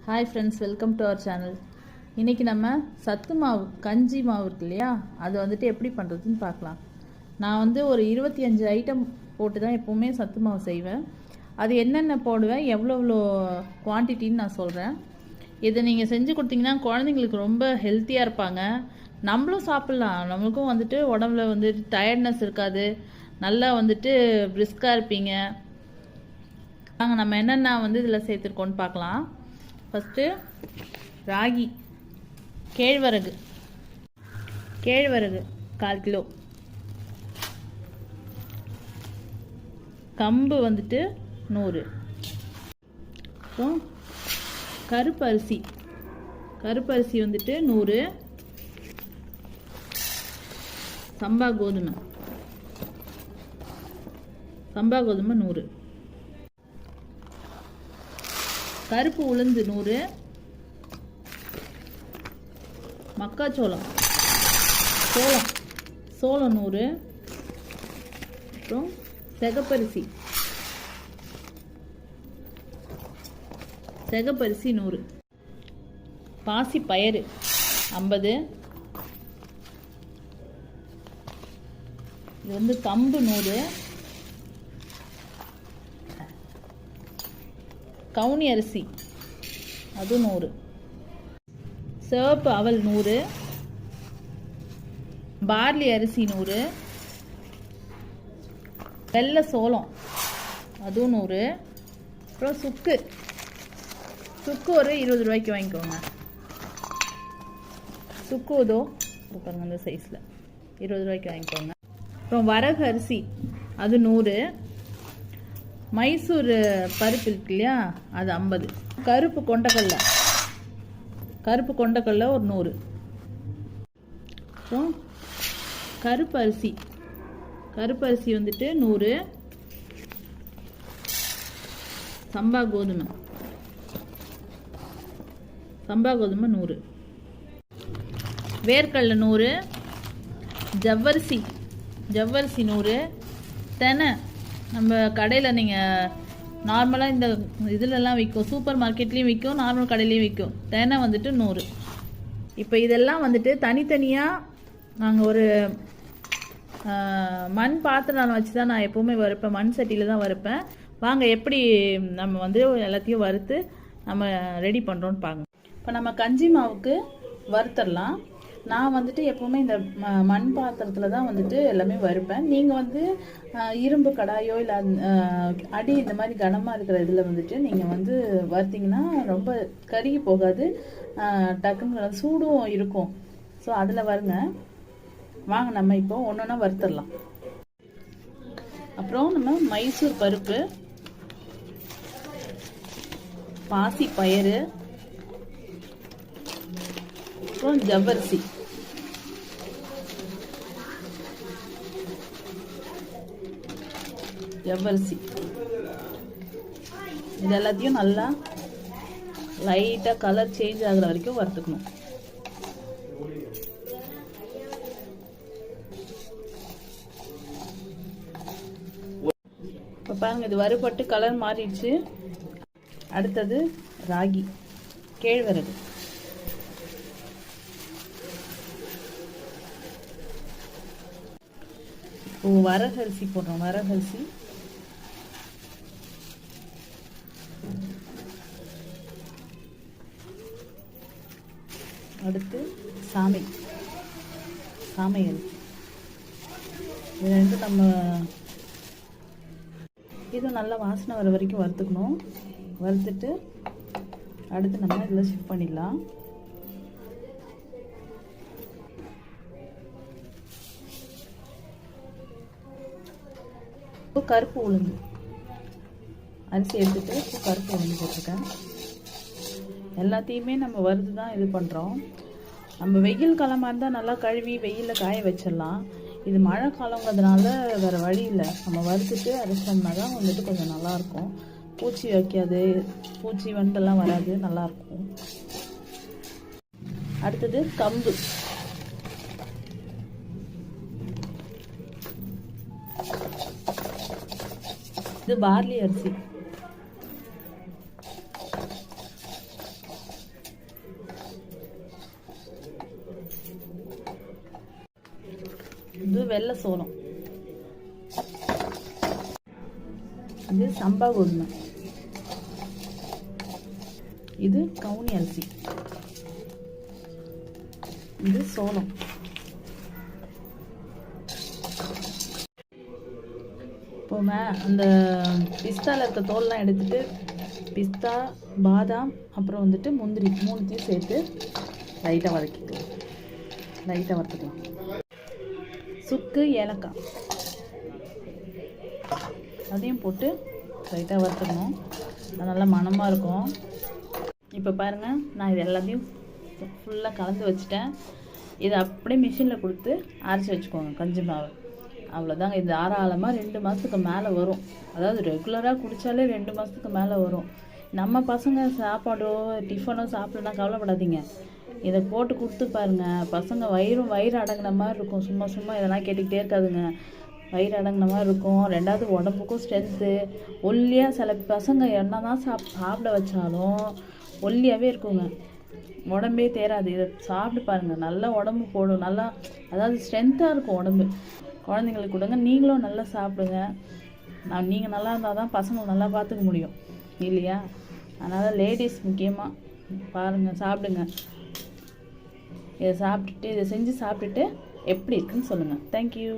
Hi friends, welcome to our channel. இன்றைக்கி நம்ம சத்து மாவு கஞ்சி மாவு இருக்கு இல்லையா, அது வந்துட்டு எப்படி பண்ணுறதுன்னு பார்க்கலாம். நான் ஒரு 25 ஐட்டம் போட்டு தான் எப்போவுமே சத்து மாவு செய்வேன். அது என்னென்ன போடுவேன், எவ்வளோ குவான்டிட்டின்னு நான் சொல்கிறேன். இதை நீங்கள் செஞ்சு கொடுத்தீங்கன்னா குழந்தைங்களுக்கு ரொம்ப ஹெல்த்தியாக இருப்பாங்க. நம்மளும் சாப்பிட்லாம். நம்மளுக்கும் உடம்புல டயர்ட்னஸ் இருக்காது. நல்லா பிரிஸ்காக இருப்பீங்க. நாங்கள் நம்ம என்னென்ன இதில் சேர்த்துருக்கோன்னு பார்க்கலாம். ஃபஸ்ட்டு ராகி, கேழ்வரகு 1/4 கிலோ, கம்பு 100, அப்புறம் கருப்பரிசி 100, சம்பா கோதுமை 100, கருப்பு உளுந்து 100, மக்காச்சோளம் சோளம் 100, அப்புறம் செகப்பரிசி 100, பாசி பயறு 50, இது கம்பு 100, கவுனி அரிசி அது 100, சிவப்பு அவல் 100, பார்லி அரிசி 100, வெள்ளை சோளம் அதுவும் 100, அப்புறம் சுக்கு ஒரு 20 ரூபாய்க்கு வாங்கிக்கோங்க. சுக்கு பாருங்க, அந்த சைஸில் 20 ரூபாய்க்கு வாங்கிக்கோங்க. அப்புறம் வரகு அரிசி அது 100, மைசூர் பருப்பு இருக்கு இல்லையா, அது 50, கருப்பு கொண்டக்கடலை ஒரு 100, அப்புறம் கருப்பு அரிசி 100, சம்பா கோதுமை 100, வேர்க்கடலை 100, ஜவ்வரிசி 100, தெனை நம்ம கடையில் நீங்கள் நார்மலாக இந்த இதிலெல்லாம் விற்கும், சூப்பர் மார்க்கெட்லேயும் விற்கும், நார்மல் கடையிலையும் விற்கும். தெனை 100. இப்போ இதெல்லாம் தனித்தனியாக நாங்கள் ஒரு மண் பாத்திரம் வச்சு தான் நான் எப்போவுமே வறுப்பேன். மண் சட்டியில் தான் வறுப்பேன். வாங்க எப்படி நம்ம எல்லாத்தையும் வறுத்து நம்ம ரெடி பண்ணுறோன்னு பாருங்க. இப்போ நம்ம கஞ்சி மாவுக்கு வறுத்தரலாம். நான் எப்போவுமே இந்த மண் பாத்திரத்தில் தான் எல்லாமே வறுப்பேன். நீங்கள் இரும்பு கடாயோ இல்லை அடி இந்த மாதிரி கனமாக இருக்கிற இதில் நீங்கள் வறுத்தீங்கன்னா ரொம்ப கருகி போகாது, டக்குன்னு சூடும் இருக்கும். ஸோ அதில் வருங்க. வாங்க நம்ம இப்போ ஒன்று ஒன்றா வறுத்தரலாம். அப்புறம் நம்ம மைசூர் பருப்பு, பாசி பயறு, அப்புறம் ஜவ்வரிசி, இது எல்லாத்தையும் நல்லா லைட்டாக கலர் சேஞ்ச் ஆகுற வரைக்கும் வறுத்துக்கணும். இப்போ பாருங்க, இது வறுபட்டு கலர் மாறிடுச்சு. அடுத்தது ராகி, கேழ்வரகு, இப்போ வரகரிசி போடுறோம். வரகரிசி, அடுத்து சாமை அரிசி. இது நம்ம இதுவும் நல்லா வாசனை வர வரைக்கும் வறுத்துக்கணும். வறுத்துட்டு அடுத்து நம்ம இதில் ஷிஃப்ட் பண்ணிடலாம். கருப்பு உளுந்து அரிசி எடுத்துட்டு கருப்பு உளுந்து போட்டிருக்கேன். எல்லாத்தையுமே நம்ம வறுத்து தான் இது பண்ணுறோம். நம்ம வெயில் காலமாக இருந்தால் நல்லா கழுவி வெயிலில் காய வச்சிடலாம். இது மழை காலங்கிறதுனால வேறு வழி இல்லை, நம்ம வறுத்துட்டு அரைச்சோம்னா தான் கொஞ்சம் நல்லாயிருக்கும். பூச்சி வைக்காது, பூச்சி வண்டெல்லாம் வராது, நல்லாயிருக்கும். அடுத்தது கம்பு, இது பார்லி அரிசி, வெள்ளை சோளம், இது சம்பா கோதுமை, இது கவுனி அரிசி, இது சோளம். இப்போமே அந்த பிஸ்தாவில் இருக்க தோல்லாம் எடுத்துட்டு பிஸ்தா, பாதாம், அப்புறம் வந்துட்டு முந்திரி மூணுத்தையும் சேர்த்து லைட்டாக வறுத்துக்கலாம். சுக்கு, ஏலக்காய் அதையும் போட்டு லைட்டாக வறுத்துக்கணும். அது நல்லா மணமாக இருக்கும். இப்போ பாருங்கள், நான் இது எல்லாத்தையும் ஃபுல்லாக கலந்து வச்சுட்டேன். இதை அப்படியே மிஷினில் கொடுத்து அரைச்சி வச்சுக்கோங்க கஞ்சி மாவு. அவ்வளோதாங்க. இது தாராளமாக 2 மாதத்துக்கு மேலே வரும். அதாவது ரெகுலராக குடித்தாலே 2 மாதத்துக்கு மேலே வரும். நம்ம பசங்க சாப்பாடோ டிஃபனோ சாப்பிட்லன்னா கவலைப்படாதீங்க, இதை போட்டு கொடுத்து பாருங்கள். பசங்க வயிறு அடங்கின மாதிரி இருக்கும். சும்மா இதெல்லாம் கேட்டுக்கிட்டே இருக்காதுங்க. வயிறு அடங்கின மாதிரி இருக்கும். 2வது உடம்புக்கும் ஸ்ட்ரென்த்து. ஒல்லியாக சில பசங்க என்ன தான் சாப்பிட வச்சாலும் ஒல்லியாகவே இருக்குங்க, உடம்பே தேராது. இதை சாப்பிட்டு பாருங்கள், நல்லா உடம்பு போடும். நல்லா அதாவது ஸ்ட்ரென்த்தாக இருக்கும் உடம்பு. குழந்தைங்களுக்கு கொடுங்க, நீங்களும் நல்லா சாப்பிடுங்க. நீங்கள் நல்லா இருந்தால் தான் பசங்களை நல்லா பார்த்துக்க முடியும் இல்லையா? அதனால் லேடிஸ் முக்கியமாக பாருங்கள், சாப்பிடுங்க. இதை செஞ்சு சாப்பிட்டுட்டு எப்படி இருக்குன்னு சொல்லுங்கள். தேங்க்யூ.